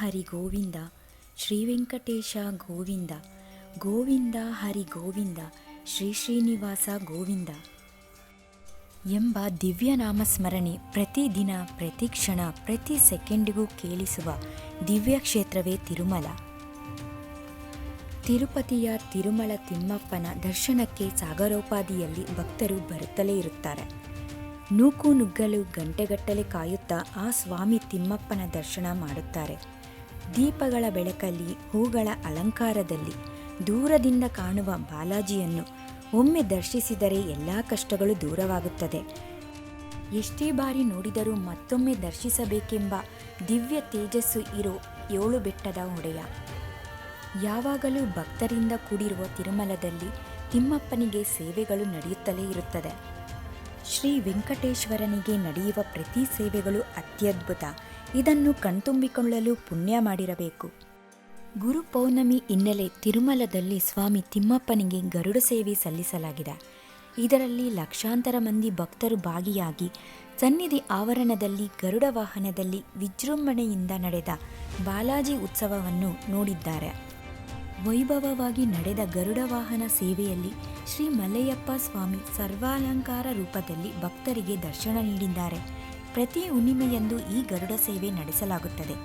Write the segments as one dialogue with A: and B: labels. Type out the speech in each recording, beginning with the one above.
A: ಹರಿ ಗೋವಿಂದ, ಶ್ರೀ ವೆಂಕಟೇಶ ಗೋವಿಂದ, ಗೋವಿಂದ ಹರಿ ಗೋವಿಂದ, ಶ್ರೀ ಶ್ರೀನಿವಾಸ ಗೋವಿಂದ ಎಂಬ ದಿವ್ಯ ನಾಮಸ್ಮರಣೆ ಪ್ರತಿದಿನ, ಪ್ರತಿ ಕ್ಷಣ, ಪ್ರತಿ ಸೆಕೆಂಡಿಗೂ ಕೇಳಿಸುವ ದಿವ್ಯ ಕ್ಷೇತ್ರವೇ ತಿರುಮಲ. ತಿರುಪತಿಯ ತಿರುಮಲ ತಿಮ್ಮಪ್ಪನ ದರ್ಶನಕ್ಕೆ ಸಾಗರೋಪಾದಿಯಲ್ಲಿ ಭಕ್ತರು ಬರುತ್ತಲೇ ಇರುತ್ತಾರೆ. ನೂಕು ನುಗ್ಗಲು ಗಂಟೆಗಟ್ಟಲೆ ಕಾಯುತ್ತಾ ಆ ಸ್ವಾಮಿ ತಿಮ್ಮಪ್ಪನ ದರ್ಶನ ಮಾಡುತ್ತಾರೆ. ದೀಪಗಳ ಬೆಳಕಲ್ಲಿ, ಹೂಗಳ ಅಲಂಕಾರದಲ್ಲಿ ದೂರದಿಂದ ಕಾಣುವ ಬಾಲಾಜಿಯನ್ನು ಒಮ್ಮೆ ದರ್ಶಿಸಿದರೆ ಎಲ್ಲ ಕಷ್ಟಗಳು ದೂರವಾಗುತ್ತದೆ. ಎಷ್ಟೇ ಬಾರಿ ನೋಡಿದರೂ ಮತ್ತೊಮ್ಮೆ ದರ್ಶಿಸಬೇಕೆಂಬ ದಿವ್ಯ ತೇಜಸ್ಸು ಇರೋ 7 ಬೆಟ್ಟದ ಒಡೆಯ. ಯಾವಾಗಲೂ ಭಕ್ತರಿಂದ ಕೂಡಿರುವ ತಿರುಮಲದಲ್ಲಿ ತಿಮ್ಮಪ್ಪನಿಗೆ ಸೇವೆಗಳು ನಡೆಯುತ್ತಲೇ ಇರುತ್ತದೆ. ಶ್ರೀ ವೆಂಕಟೇಶ್ವರನಿಗೆ ನಡೆಯುವ ಪ್ರತಿ ಸೇವೆಗಳು ಅತ್ಯದ್ಭುತ. ಇದನ್ನು ಕಣ್ತುಂಬಿಕೊಳ್ಳಲು ಪುಣ್ಯ ಮಾಡಿರಬೇಕು. ಗುರು ಪೌರ್ಣಮಿ ಹಿನ್ನೆಲೆ ತಿರುಮಲದಲ್ಲಿ ಸ್ವಾಮಿ ತಿಮ್ಮಪ್ಪನಿಗೆ ಗರುಡ ಸೇವೆ ಸಲ್ಲಿಸಲಾಗಿದೆ. ಇದರಲ್ಲಿ ಲಕ್ಷಾಂತರ ಮಂದಿ ಭಕ್ತರು ಭಾಗಿಯಾಗಿ ಸನ್ನಿಧಿ ಆವರಣದಲ್ಲಿ ಗರುಡ ವಾಹನದಲ್ಲಿ ವಿಜೃಂಭಣೆಯಿಂದ ನಡೆದ ಬಾಲಾಜಿ ಉತ್ಸವವನ್ನು ನೋಡಿದ್ದಾರೆ. ವೈಭವವಾಗಿ ನಡೆದ ಗರುಡ ವಾಹನ ಸೇವೆಯಲ್ಲಿ ಶ್ರೀ ಮಲ್ಲಯ್ಯಪ್ಪ ಸ್ವಾಮಿ ಸರ್ವಾಲಂಕಾರ ರೂಪದಲ್ಲಿ ಭಕ್ತರಿಗೆ ದರ್ಶನ ನೀಡಿದ್ದಾರೆ. ಪ್ರತಿ ಹುಣ್ಣಿಮೆಯಂದು ಈ ಗರುಡ ಸೇವೆ ನಡೆಸಲಾಗುತ್ತದೆ.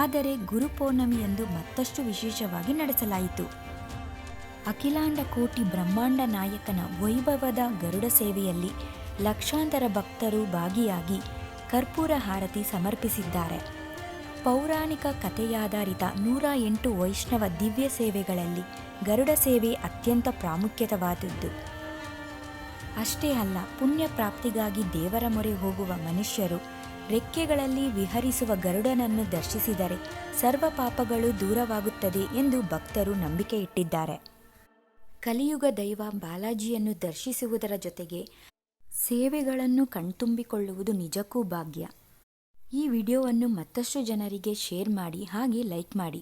A: ಆದರೆ ಗುರು ಪೌರ್ಣಮಿಯಂದು ಮತ್ತಷ್ಟು ವಿಶೇಷವಾಗಿ ನಡೆಸಲಾಯಿತು. ಅಖಿಲಾಂಡ ಕೋಟಿ ಬ್ರಹ್ಮಾಂಡ ನಾಯಕನ ವೈಭವದ ಗರುಡ ಸೇವೆಯಲ್ಲಿ ಲಕ್ಷಾಂತರ ಭಕ್ತರು ಭಾಗಿಯಾಗಿ ಕರ್ಪೂರ ಹಾರತಿ ಸಮರ್ಪಿಸಿದ್ದಾರೆ. ಪೌರಾಣಿಕ ಕಥೆಯಾಧಾರಿತ 108 ವೈಷ್ಣವ ದಿವ್ಯ ಸೇವೆಗಳಲ್ಲಿ ಗರುಡ ಸೇವೆ ಅತ್ಯಂತ ಪ್ರಾಮುಖ್ಯವಾದದ್ದು. ಅಷ್ಟೇ ಅಲ್ಲ, ಪುಣ್ಯ ಪ್ರಾಪ್ತಿಗಾಗಿ ದೇವರ ಮೊರೆ ಹೋಗುವ ಮನುಷ್ಯರು ರೆಕ್ಕೆಗಳಲ್ಲಿ ವಿಹರಿಸುವ ಗರುಡನನ್ನು ದರ್ಶಿಸಿದರೆ ಸರ್ವ ಪಾಪಗಳು ದೂರವಾಗುತ್ತದೆ ಎಂದು ಭಕ್ತರು ನಂಬಿಕೆ ಇಟ್ಟಿದ್ದಾರೆ. ಕಲಿಯುಗ ದೈವ ಬಾಲಾಜಿಯನ್ನು ದರ್ಶಿಸುವುದರ ಜೊತೆಗೆ ಸೇವೆಗಳನ್ನು ಕಣ್ತುಂಬಿಕೊಳ್ಳುವುದು ನಿಜಕ್ಕೂ ಭಾಗ್ಯ. ಈ ವಿಡಿಯೋವನ್ನು ಮತ್ತಷ್ಟು ಜನರಿಗೆ ಶೇರ್ ಮಾಡಿ, ಹಾಗೆ ಲೈಕ್ ಮಾಡಿ.